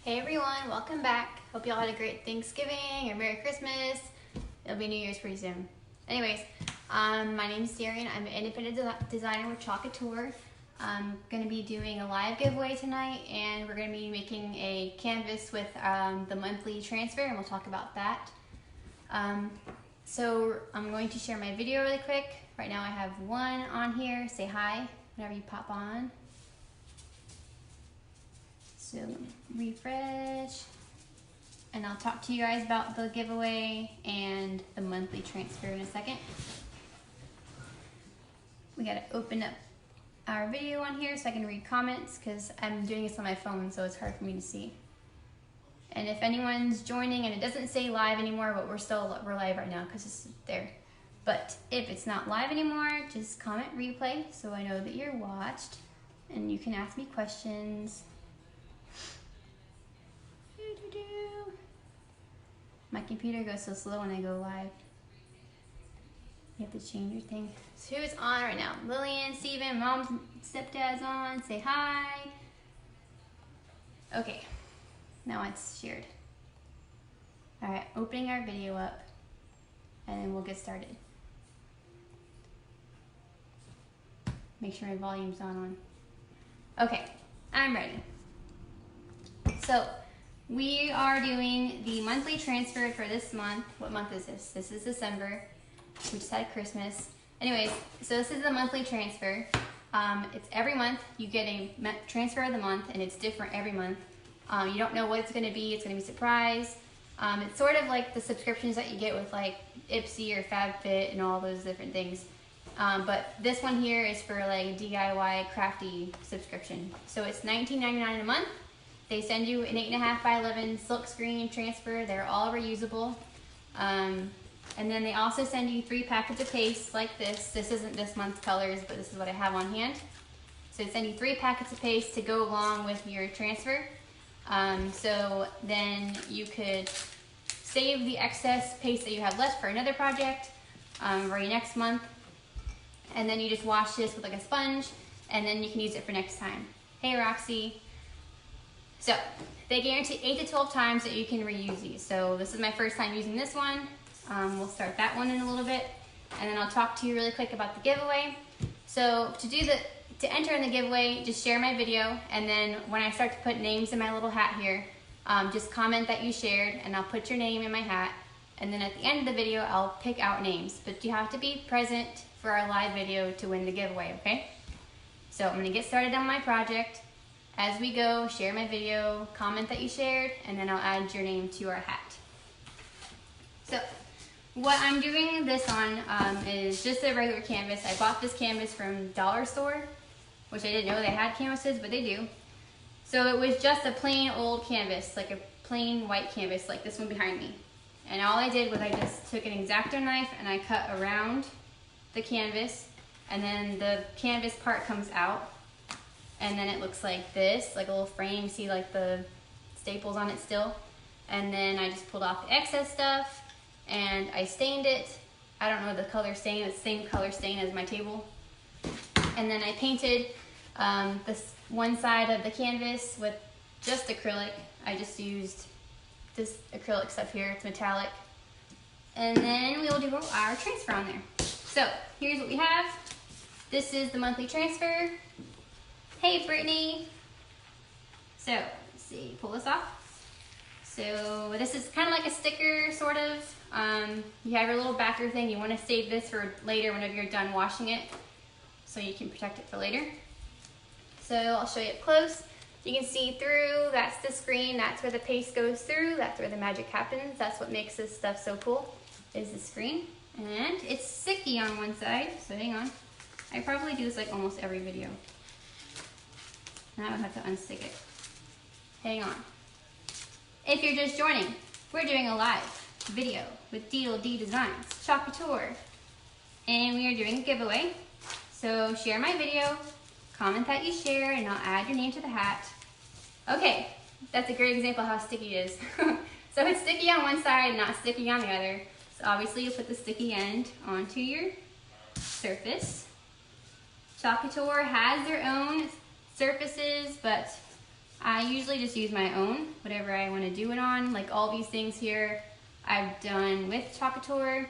Hey everyone, welcome back. Hope y'all had a great Thanksgiving or Merry Christmas. It'll be New Year's pretty soon. Anyways, my name is Darian. I'm an independent designer with couture. I'm going to be doing a live giveaway tonight, and we're going to be making a canvas with the monthly transfer, and we'll talk about that. So I'm going to share my video really quick. Right now I have one on here. Say hi whenever you pop on. So refresh, and I'll talk to you guys about the giveaway and the monthly transfer in a second. We gotta open up our video on here so I can read comments because I'm doing this on my phone, so it's hard for me to see. And if anyone's joining and it doesn't say live anymore, but we're live right now because it's there. But if it's not live anymore, just comment replay so I know that you're watched, and you can ask me questions. My computer goes so slow when I go live. You have to change your thing. So who's on right now? Lillian, Steven, Mom's stepdad's on. Say hi. Okay, now it's shared. All right, opening our video up, and then we'll get started. Make sure my volume's on. Okay, I'm ready. So we are doing the monthly transfer for this month. What month is this? This is December. We just had Christmas. Anyways, so this is the monthly transfer. It's every month you get a transfer of the month, and it's different every month. You don't know what it's going to be. It's going to be a surprise. It's sort of like the subscriptions that you get with like Ipsy or FabFit and all those different things. But this one here is for like DIY crafty subscription. So it's $19.99 a month. They send you an 8.5 by 11 silk screen transfer. They're all reusable. And then they also send you 3 packets of paste like this. This isn't this month's colors, but this is what I have on hand. So they send you 3 packets of paste to go along with your transfer. So then you could save the excess paste that you have left for another project for your next month. And then you just wash this with like a sponge, and then you can use it for next time. Hey Roxy. So they guarantee 8 to 12 times that you can reuse these. So this is my first time using this one. We'll start that one in a little bit, and then I'll talk to you really quick about the giveaway. So to enter in the giveaway, just share my video, and then when I start to put names in my little hat here, just comment that you shared, and I'll put your name in my hat. And then at the end of the video, I'll pick out names, but you have to be present for our live video to win the giveaway, okay? So I'm gonna get started on my project. As we go, share my video, comment that you shared, and then I'll add your name to our hat. So what I'm doing this on is just a regular canvas. I bought this canvas from Dollar Store, which I didn't know they had canvases, but they do. So it was just a plain old canvas, like a plain white canvas, like this one behind me. And all I did was I just took an X-Acto knife and I cut around the canvas, and then the canvas part comes out. And then it looks like this, like a little frame. You see like the staples on it still. And then I just pulled off the excess stuff, and I stained it. I don't know the color stain, it's the same color stain as my table. And then I painted this one side of the canvas with just acrylic. I just used this acrylic stuff here, it's metallic. And then we'll do our transfer on there. So here's what we have. This is the monthly transfer. Hey Brittany. So let's see, pull this off. So this is kind of like a sticker, sort of. You have your little backer thing. You want to save this for later whenever you're done washing it, so you can protect it for later. So I'll show you up close. You can see through, that's the screen, that's where the paste goes through, that's where the magic happens. That's what makes this stuff so cool, is the screen. And it's sticky on one side, so hang on. I probably do this like almost every video. Now I have to unstick it. Hang on. If you're just joining, we're doing a live video with D Designs, couture, and we are doing a giveaway. So share my video, comment that you share, and I'll add your name to the hat. Okay, that's a great example of how sticky it is. So it's sticky on one side, not sticky on the other. So obviously you put the sticky end onto your surface. Couture has their own surfaces, but I usually just use my own, whatever I want to do it on. Like all these things here, I've done with couture.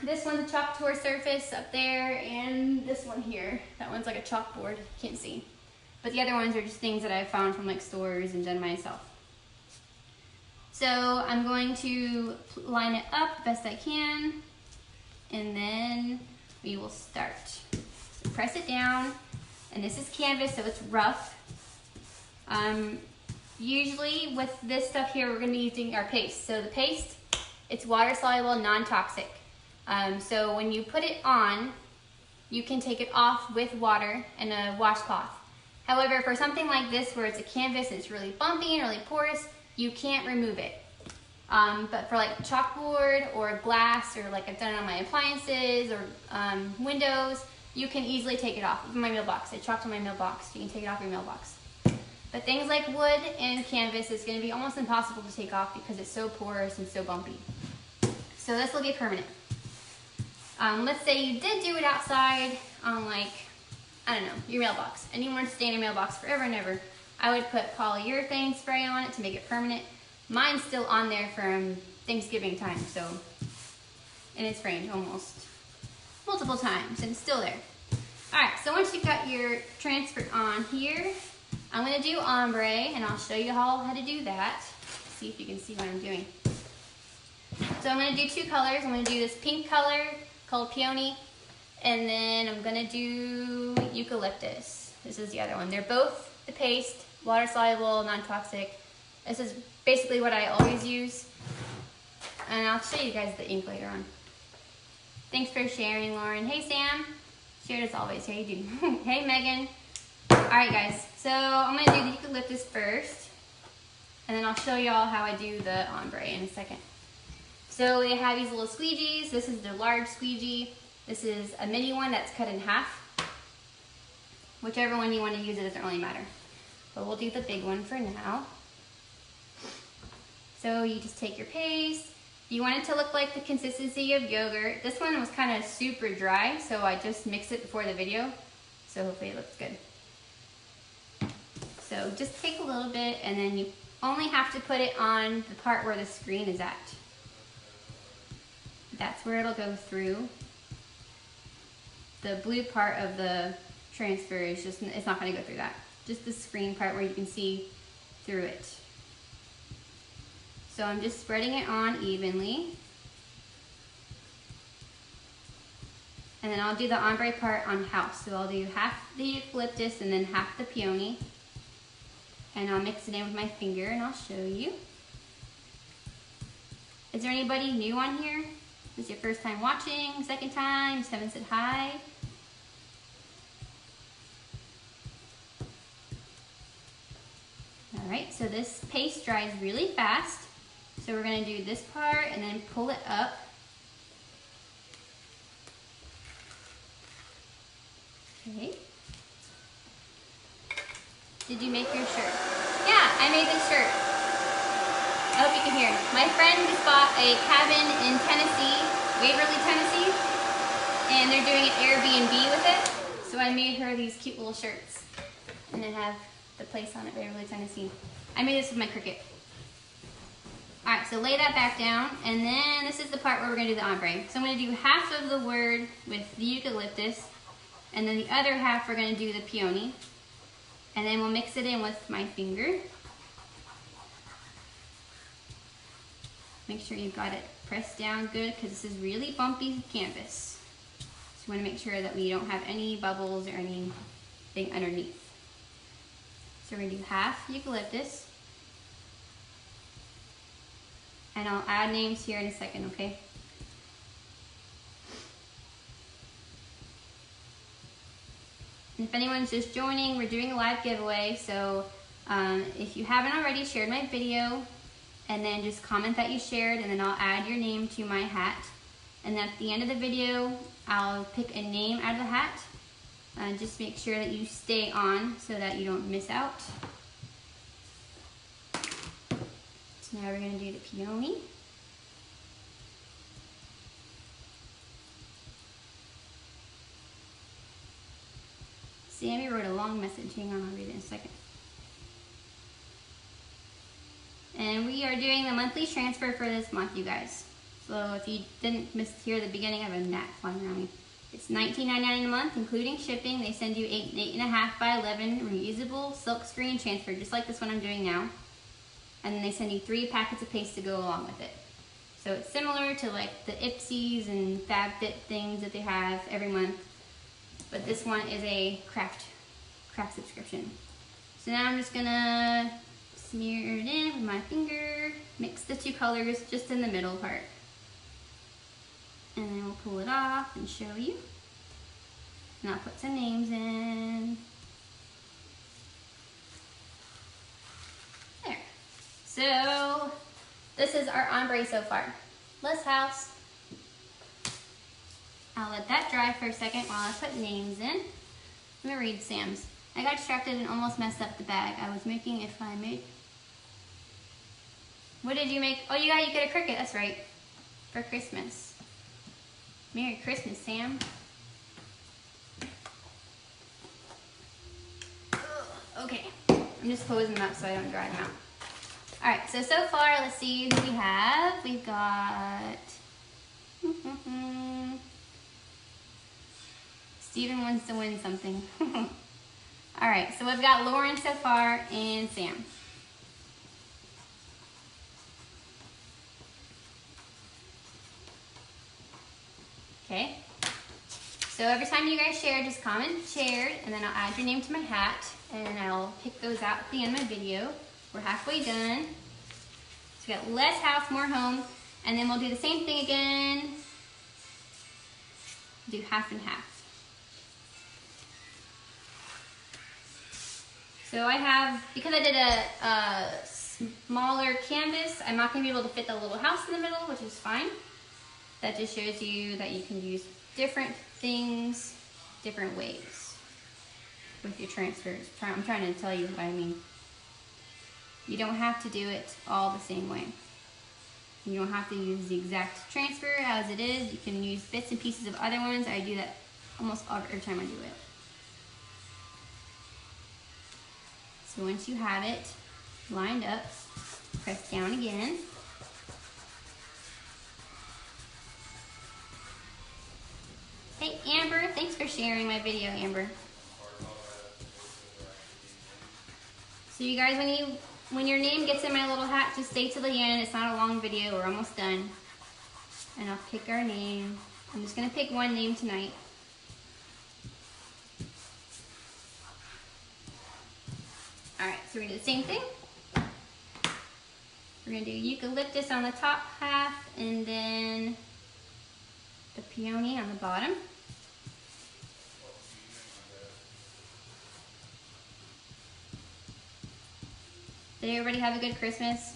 This one's a couture surface up there, and this one here, that one's like a chalkboard, can't see. But the other ones are just things that I've found from like stores and done myself. So I'm going to line it up the best I can, and then we will start. So press it down, and this is canvas, so it's rough. Usually with this stuff here, we're going to be using our paste. So the paste, it's water soluble, non-toxic. So when you put it on, you can take it off with water and a washcloth. However, for something like this where it's a canvas, it's really bumpy and really porous, you can't remove it. But for like chalkboard or glass, or like I've done it on my appliances or windows, you can easily take it off. My mailbox, I chalked on my mailbox. You can take it off your mailbox. But things like wood and canvas is going to be almost impossible to take off because it's so porous and so bumpy. So this will be permanent. Let's say you did do it outside on like, I don't know, your mailbox, and you want to stay in your mailbox forever and ever. I would put polyurethane spray on it to make it permanent. Mine's still on there from Thanksgiving time, so, and it's rained almost multiple times and it's still there. Alright, so once you've got your transfer on here, I'm going to do ombre, and I'll show you how to do that. See if you can see what I'm doing. So I'm going to do two colors. I'm going to do this pink color called peony, and then I'm going to do eucalyptus. This is the other one. They're both the paste, water soluble, non-toxic. This is basically what I always use, and I'll show you guys the ink later on. Thanks for sharing, Lauren. Hey, Sam. Shared as always. How you do? Hey, Megan. Alright guys, so I'm going to do the eucalyptus first, and then I'll show y'all how I do the ombre in a second. So they have these little squeegees. This is the large squeegee. This is a mini one that's cut in half. Whichever one you want to use, it doesn't really matter. But we'll do the big one for now. So you just take your paste. You want it to look like the consistency of yogurt. This one was kind of super dry, so I just mixed it before the video. So hopefully it looks good. So just take a little bit, and then you only have to put it on the part where the screen is at. That's where it'll go through. The blue part of the transfer is just, it's not going to go through that. Just the screen part where you can see through it. So I'm just spreading it on evenly. And then I'll do the ombre part on house. So I'll do half the eucalyptus and then half the peony. And I'll mix it in with my finger, and I'll show you. Is there anybody new on here? Is this your first time watching? Second time? Just haven't said hi? Alright, so this paste dries really fast. So we're going to do this part and then pull it up. Okay. Did you make your shirt? Yeah, I made this shirt. I hope you can hear. My friend just bought a cabin in Tennessee, Waverly, Tennessee, and they're doing an Airbnb with it. So I made her these cute little shirts, and they have the place on it, Waverly, Tennessee. I made this with my Cricut. All right, so lay that back down, and then this is the part where we're gonna do the ombre. So I'm gonna do half of the word with the eucalyptus, and then the other half we're gonna do the peony. And then we'll mix it in with my finger. Make sure you've got it pressed down good, because this is really bumpy canvas. So we want to make sure that we don't have any bubbles or anything underneath. So we're going to do half eucalyptus. And I'll add names here in a second, okay? And if anyone's just joining, we're doing a live giveaway, so if you haven't already, shared my video, and then just comment that you shared, and then I'll add your name to my hat. And at the end of the video, I'll pick a name out of the hat. Just make sure that you stay on so that you don't miss out. So now we're going to do the peony. Sammy wrote a long message. Hang on, I'll read it in a second. And we are doing the monthly transfer for this month, you guys. So if you didn't hear the beginning, I have a gnat flying around me. It's $19.99 a month, including shipping. They send you 8.5 by 11 reusable silk screen transfer, just like this one I'm doing now. And then they send you 3 packets of paste to go along with it. So it's similar to like the Ipsies and FabFit things that they have every month. But this one is a craft subscription. So now I'm just gonna smear it in with my finger, mix the 2 colors just in the middle part. And then we'll pull it off and show you. And I'll put some names in. There. So this is our ombre so far. Less house. I'll let that dry for a second while I put names in. Let me read Sam's. I got distracted and almost messed up the bag. I was making if I made. What did you make? Oh, you get a cricket. That's right. For Christmas. Merry Christmas, Sam. Okay. I'm just closing them up so I don't dry them out. Alright, so far, let's see who we have. We've got... Steven wants to win something. Alright, so we've got Lauren so far and Sam. Okay. So every time you guys share, just comment shared, and then I'll add your name to my hat, and I'll pick those out at the end of my video. We're halfway done. So we got less house, more home, and then we'll do the same thing again. Do half and half. So I have, because I did a smaller canvas, I'm not going to be able to fit the little house in the middle, which is fine. That just shows you that you can use different things, different ways with your transfers. I'm trying to tell you what I mean. You don't have to do it all the same way. You don't have to use the exact transfer as it is. You can use bits and pieces of other ones. I do that almost every time I do it. So once you have it lined up, press down again. Hey Amber, thanks for sharing my video, Amber. So you guys, when your name gets in my little hat, just stay till the end. It's not a long video, we're almost done. And I'll pick our name. I'm just gonna pick one name tonight. Alright, so we're gonna do the same thing. We're gonna do eucalyptus on the top half and then the peony on the bottom. Did everybody have a good Christmas?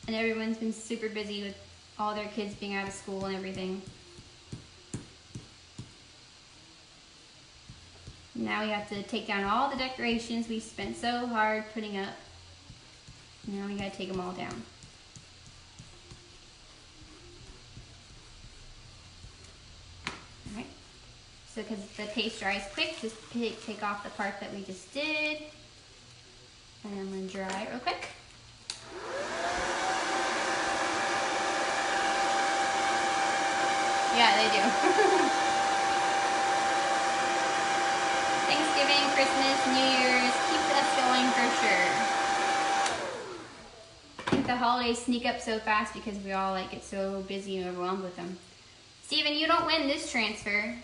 And everyone's been super busy with all their kids being out of school and everything. Now we have to take down all the decorations we spent so hard putting up. Now we gotta take them all down. Alright, so because the paste dries quick, just take off the part that we just did. And I'm gonna dry it real quick. Yeah, they do. Thanksgiving, Christmas, New Year's, keeps us going for sure. I think the holidays sneak up so fast because we all get so busy and overwhelmed with them. Steven, you don't win this transfer.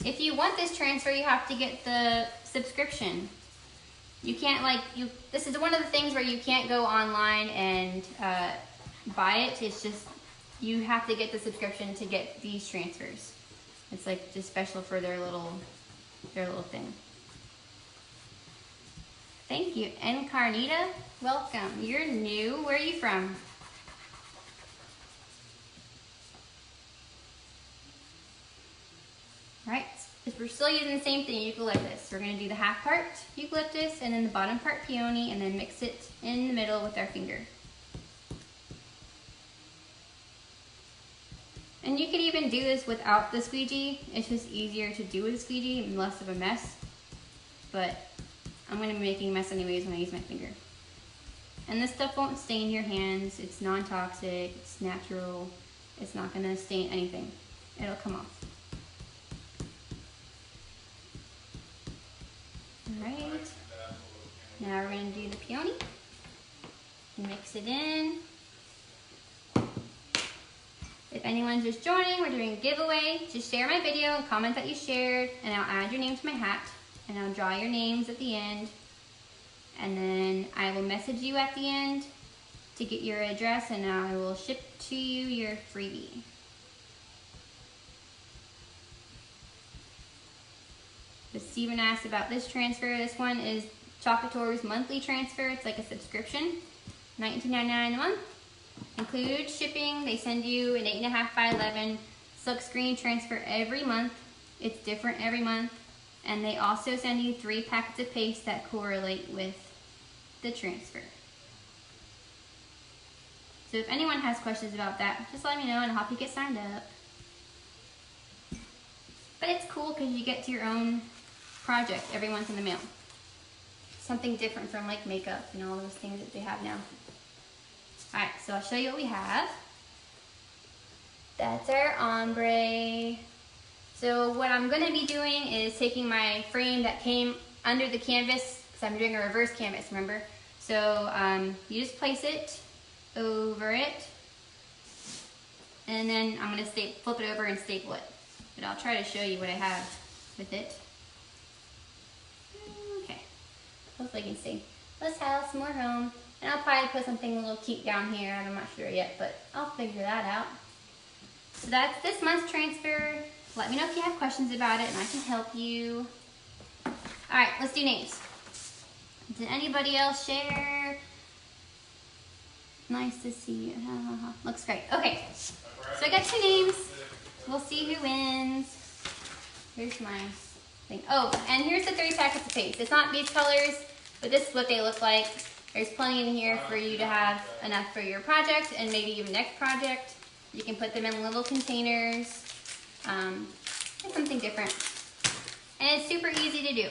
If you want this transfer, you have to get the subscription. You can't this is one of the things where you can't go online and buy it. It's just, you have to get the subscription to get these transfers. It's just special for their little thing. Thank you. Encarnita, welcome. You're new. Where are you from? Right. We're still using the same thing, eucalyptus. We're going to do the half part eucalyptus and then the bottom part peony and then mix it in the middle with our finger. And you could even do this without the squeegee. It's just easier to do with a squeegee and less of a mess. But I'm going to be making a mess anyways when I use my finger. And this stuff won't stain your hands. It's non-toxic, it's natural. It's not gonna stain anything. It'll come off. All right. Now we're gonna do the peony. Mix it in. If anyone's just joining, we're doing a giveaway. Just share my video and comment that you shared, and I'll add your name to my hat, and I'll draw your names at the end. And then I will message you at the end to get your address, and I will ship to you your freebie. But Steven asked about this transfer. This one is Couture's monthly transfer. It's like a subscription, $19.99 a month. Includes shipping. They send you an 8.5 by 11 silkscreen transfer every month. It's different every month. And they also send you 3 packets of paste that correlate with the transfer. So if anyone has questions about that, just let me know and I'll help you get signed up. But it's cool because you get to your own project every month in the mail. Something different from like makeup and all those things that they have now. Alright, so I'll show you what we have. That's our ombre. So what I'm going to be doing is taking my frame that came under the canvas, because I'm doing a reverse canvas, remember? So you just place it over it, and then I'm going to flip it over and staple it. But I'll try to show you what I have with it. Okay, hopefully you can see. Let's have some more home. And I'll probably put something a little cute down here. I'm not sure yet, but I'll figure that out. So that's this month's transfer. Let me know if you have questions about it and I can help you. All right, let's do names. Did anybody else share? Nice to see you. Looks great. Okay, so I got 2 names. We'll see who wins. Here's my thing. Oh, and here's the 3 packets of paste. It's not these colors, but this is what they look like. There's plenty in here for you to have enough for your project and maybe even next project. You can put them in little containers. It's something different. And it's super easy to do.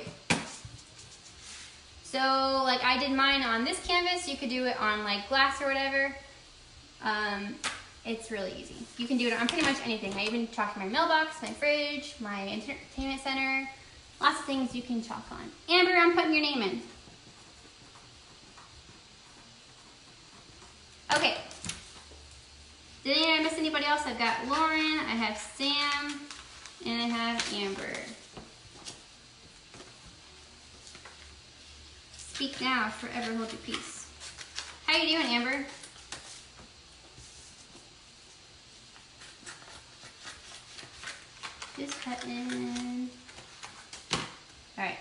So like I did mine on this canvas, you could do it on like glass or whatever. It's really easy. You can do it on pretty much anything. I even chalked my mailbox, my fridge, my entertainment center. Lots of things you can chalk on. Amber, I'm putting your name in. Okay. Did I miss anybody else? I've got Lauren, I have Sam, and I have Amber. Speak now, forever hold your peace. How you doing, Amber? Just cutting. All right.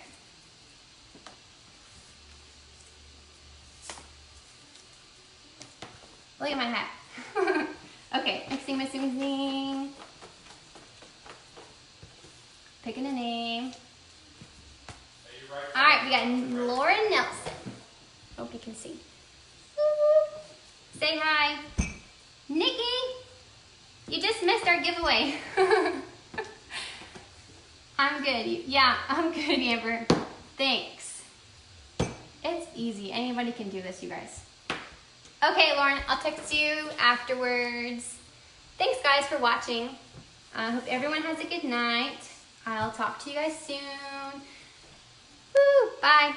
Look at my hat. Okay, mixing. Picking a name. All right, we got Lauren Nelson. Hope you can see. Say hi. Nikki, you just missed our giveaway. I'm good. Yeah, I'm good, Amber. Thanks. It's easy. Anybody can do this, you guys. Okay, Lauren, I'll text you afterwards. Thanks, guys, for watching. I hope everyone has a good night. I'll talk to you guys soon. Woo, bye.